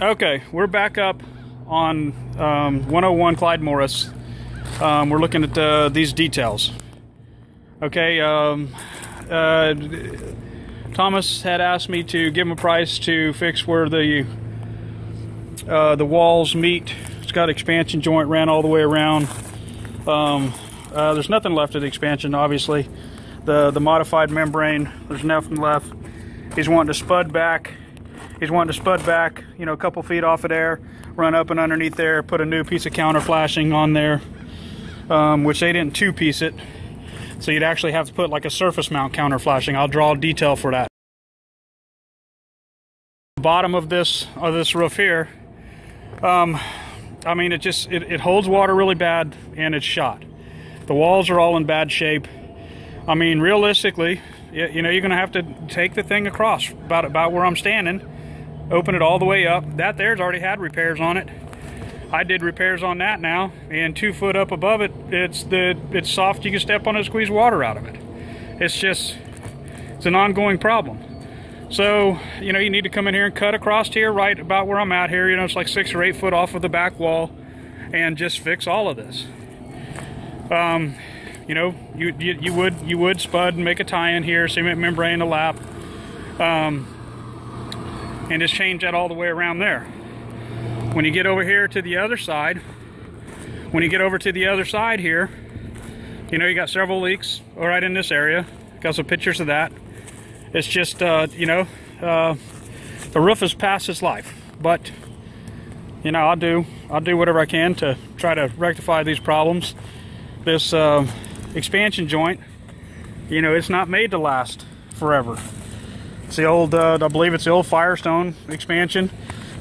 Okay, we're back up on 101 Clyde Morris. We're looking at these details. Okay, Thomas had asked me to give him a price to fix where the walls meet. It's got expansion joint ran all the way around. There's nothing left of the expansion, obviously. The modified membrane, there's nothing left. He's wanting to spud back. He's wanting to spud back, you know, a couple feet off of there, run up and underneath there, put a new piece of counter flashing on there, which they didn't two-piece it. So you'd actually have to put like a surface mount counter flashing. I'll draw a detail for that. The bottom of this roof here, I mean, it holds water really bad and it's shot. The walls are all in bad shape. I mean, realistically, you know, you're gonna have to take the thing across about where I'm standing, open it all the way up. That there's already had repairs on it. I did repairs on that now, and 2 foot up above it, it's soft. You can step on it and squeeze water out of it. It's an ongoing problem. So, you know, you need to come in here and cut across here right about where I'm at here. You know, it's like 6 or 8 foot off of the back wall, and just fix all of this. You know, you would spud and make a tie-in here, cement membrane, a lap, and just change that all the way around there. When you get over here to the other side, here, you know, you got several leaks right in this area. Got some pictures of that. It's just, you know, the roof is past its life, but you know, I'll do whatever I can to try to rectify these problems. This expansion joint, you know, it's not made to last forever. It's the old, I believe it's the old Firestone expansion,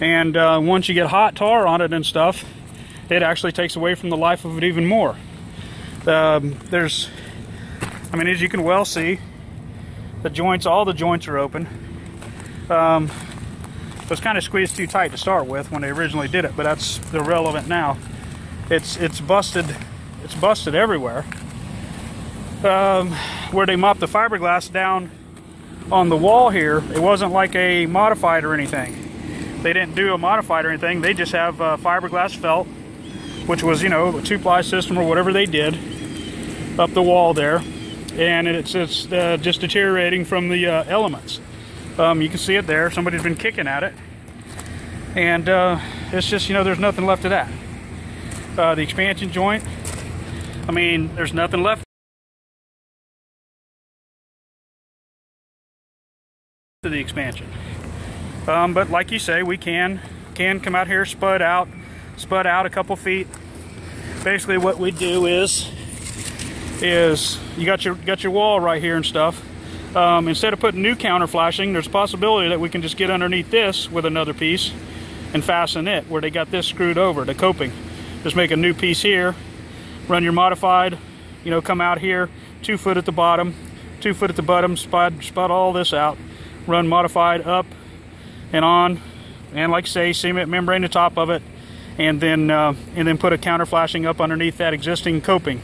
and once you get hot tar on it and stuff, it actually takes away from the life of it even more. I mean, as you can well see, all the joints are open. It was kind of squeezed too tight to start with when they originally did it, but that's irrelevant now. It's busted. It's busted everywhere. Where they mopped the fiberglass down on the wall here, it wasn't like a modified or anything. They didn't do a modified or anything. They just have fiberglass felt, which was, you know, a 2-ply system or whatever they did up the wall there, and it's just deteriorating from the elements. You can see it there. Somebody's been kicking at it, and it's just, you know, there's nothing left of that. The expansion joint, I mean, there's nothing left to the expansion. But like you say, we can come out here, spud out a couple feet. Basically what we do is you got your wall right here and stuff. Instead of putting new counter flashing, there's a possibility that we can just get underneath this with another piece and fasten it where they got this screwed over, the coping. Just make a new piece here, run your modified, you know, come out here, 2 foot at the bottom, 2 foot at the bottom, spud all this out, run modified up and on, and like I say, cement membrane the top of it, and then put a counter flashing up underneath that existing coping.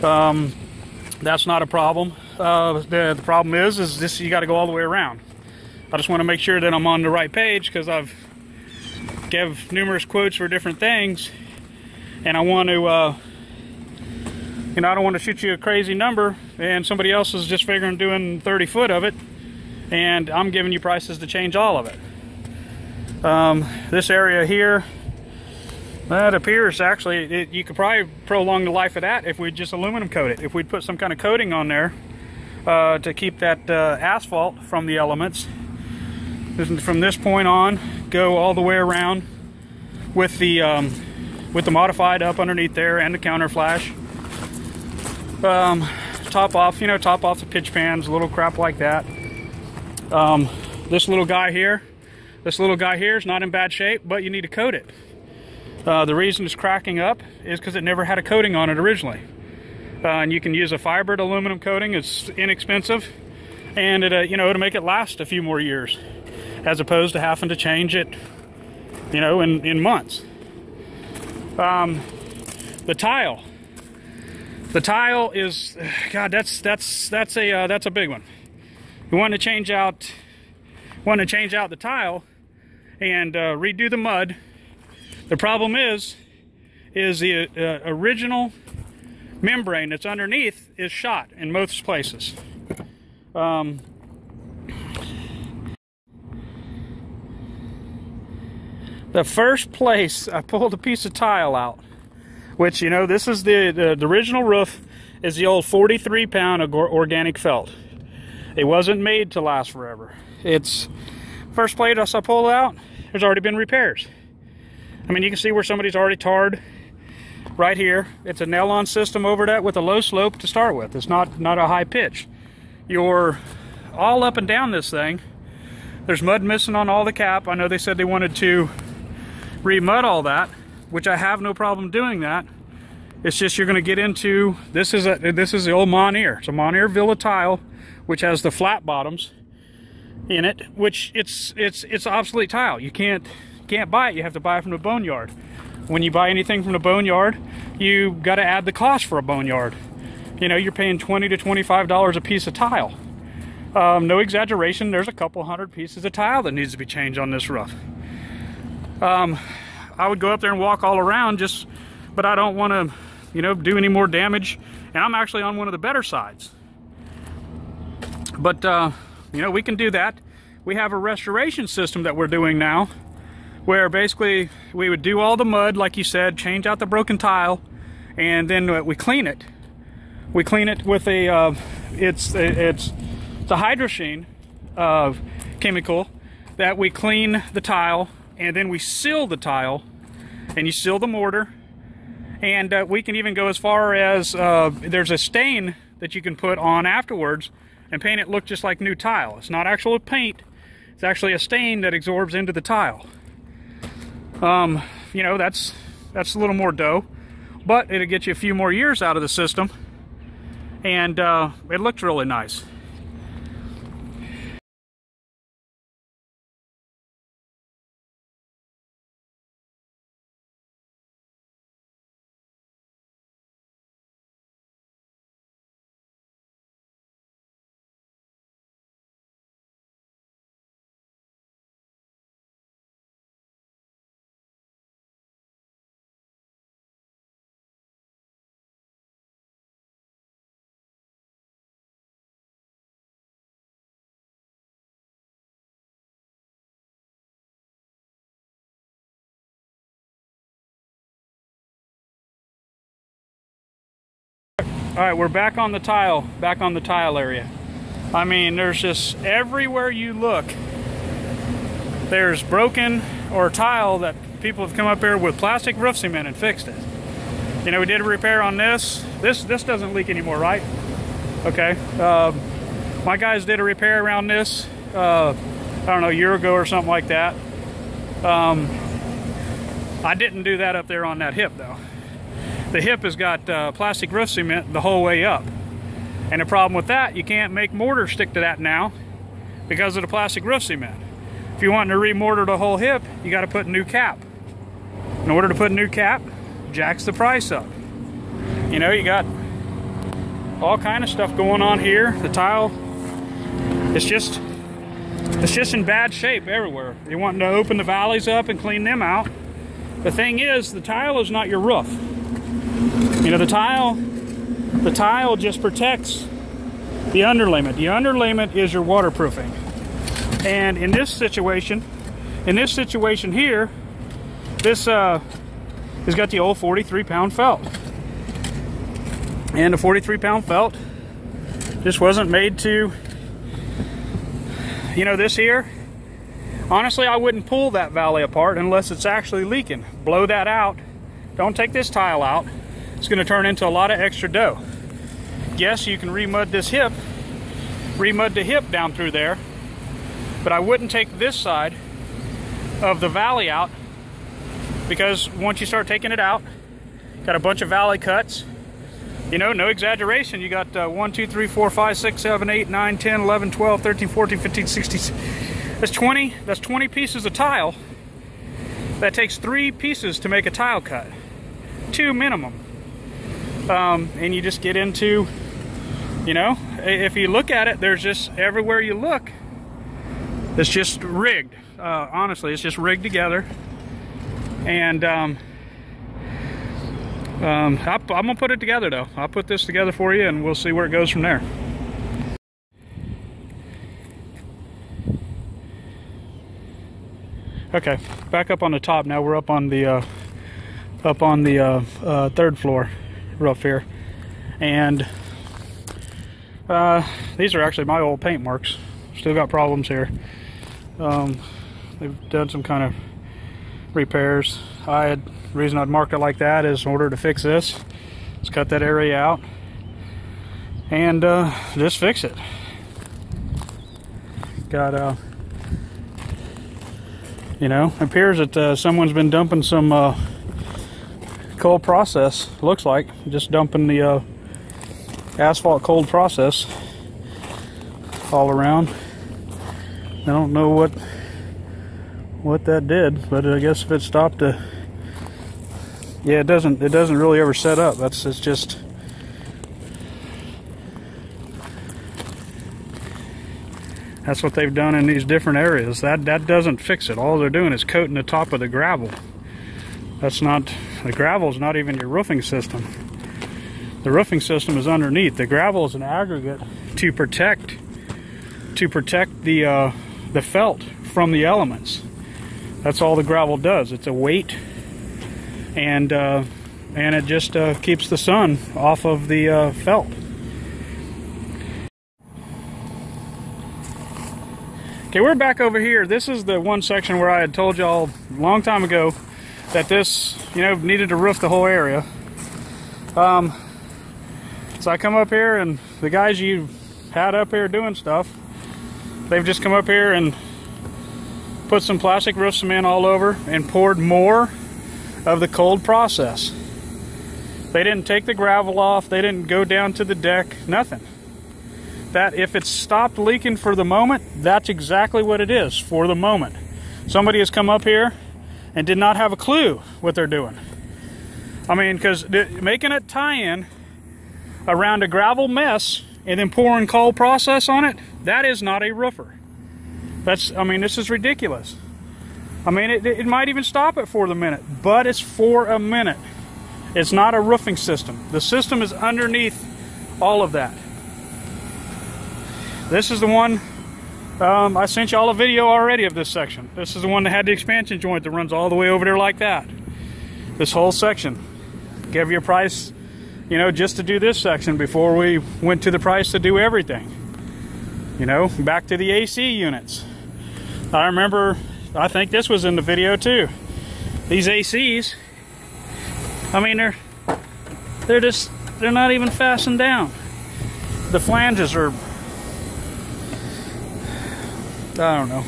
That's not a problem. The problem is this, you got to go all the way around. I just want to make sure that I'm on the right page, because I've give numerous quotes for different things, and I want to, you know, I don't want to shoot you a crazy number and somebody else is just figuring doing 30 foot of it, and I'm giving you prices to change all of it. This area here, that appears actually, you could probably prolong the life of that if we just aluminum coat it. If we'd put some kind of coating on there to keep that asphalt from the elements. From this point on, go all the way around with the modified up underneath there and the counter flash. Top off, you know, top off the pitch pans, a little crap like that. This little guy here is not in bad shape, but you need to coat it. The reason it's cracking up is because it never had a coating on it originally. And you can use a fibered aluminum coating. It's inexpensive, and you know, it'll make it last a few more years, as opposed to having to change it, you know, in months. The tile is, God, that's a big one. We want to change out the tile, and redo the mud. The problem is the original membrane that's underneath is shot in most places. The first place I pulled a piece of tile out, which, you know, this is the original roof, is the old 43-pound organic felt. It wasn't made to last forever. It's first plate I pulled out, there's already been repairs. I mean, you can see where somebody's already tarred right here. It's a nail-on system over that with a low slope to start with. It's not a high pitch. You're all up and down this thing. There's mud missing on all the cap. I know they said they wanted to re-mud all that, which I have no problem doing that. It's just you're going to get into, this is the old Monnier. It's a Monnier Villa tile, which has the flat bottoms in it, which it's obsolete tile. You can't buy it. You have to buy it from the boneyard. When you buy anything from the boneyard, you got to add the cost for a boneyard. You know, you're paying $20 to $25 a piece of tile. No exaggeration, there's a couple hundred pieces of tile that needs to be changed on this roof. I would go up there and walk all around, but I don't want to, you know, do any more damage. And I'm actually on one of the better sides. But, you know, we can do that. We have a restoration system that we're doing now, where basically we would do all the mud, like you said, change out the broken tile, and then we clean it. We clean it with a, it's a hydroshine chemical that we clean the tile, and then we seal the tile, and you seal the mortar, and we can even go as far as there's a stain that you can put on afterwards and paint it look just like new tile. It's not actual paint, it's actually a stain that absorbs into the tile. You know, that's a little more dough, but it'll get you a few more years out of the system, and it looks really nice. All right, we're back on the tile area. I mean, there's just everywhere you look, there's broken or tile that people have come up here with plastic roof cement and fixed it. You know, we did a repair on this. This doesn't leak anymore, right? Okay. My guys did a repair around this, I don't know, a year ago or something like that. I didn't do that up there on that hip, though. The hip has got plastic roof cement the whole way up. And the problem with that, you can't make mortar stick to that now because of the plastic roof cement. If you want to remortar the whole hip, you got to put a new cap. In order to put a new cap, jacks the price up. You know, you got all kind of stuff going on here. The tile, it's just in bad shape everywhere. You want to open the valleys up and clean them out. The thing is, the tile is not your roof. You know, the tile just protects the underlayment. The underlayment is your waterproofing. And in this situation here, this has got the old 43-pound felt. And the 43-pound felt just wasn't made to, you know, this here. Honestly, I wouldn't pull that valley apart unless it's actually leaking. Blow that out. Don't take this tile out. It's going to turn into a lot of extra dough. Yes, you can remud this hip, remud the hip down through there, but I wouldn't take this side of the valley out, because once you start taking it out, got a bunch of valley cuts. You know, no exaggeration, you got 1, 2, 3, 4, 5, 6, 7, 8, 9, 10, 11, 12, 13, 14, 15, 16. That's 20 pieces of tile. That takes 3 pieces to make a tile cut. 2 minimum. And you just get into, you know, if you look at it, there's just everywhere you look, It's just rigged. Honestly, it's just rigged together. And I'm gonna put it together though. I'll put this together for you and we'll see where it goes from there. Okay, back up on the top now. We're up on the third floor roof here, and these are actually my old paint marks. Still got problems here. They've done some kind of repairs. The reason I'd mark it like that is in order to fix this. Let's cut that area out and just fix it. Got you know, it appears that someone's been dumping some cold process. Looks like just dumping the asphalt cold process all around. I don't know what that did, but I guess if it stopped to, yeah, it doesn't really ever set up. It's just that's what they've done in these different areas. That doesn't fix it. All they're doing is coating the top of the gravel. That's not, the gravel is not even your roofing system. The roofing system is underneath. The gravel is an aggregate to protect the felt from the elements. That's all the gravel does. It's a weight, and it just keeps the sun off of the felt. Okay, we're back over here. This is the one section where I had told y'all a long time ago that this, you know, needed to roof the whole area. So I come up here, and the guys you had up here doing stuff, they've just come up here and put some plastic roof cement all over and poured more of the cold process. They didn't take the gravel off. They didn't go down to the deck. Nothing. That if it stopped leaking for the moment, that's exactly what it is, for the moment. Somebody has come up here and did not have a clue what they're doing. I mean, because making a tie-in around a gravel mess and then pouring cold process on it, that is not a roofer. I mean, this is ridiculous. I mean, it might even stop it for the minute, but it's for a minute. It's not a roofing system. The system is underneath all of that. This is the one, I sent y'all a video already of this section. This is the one that had the expansion joint that runs all the way over there like that. This whole section. Give you a price, you know, just to do this section before we went to the price to do everything. You know, back to the AC units. I remember, I think this was in the video too. These ACs, I mean, they're not even fastened down. The flanges are, I don't know.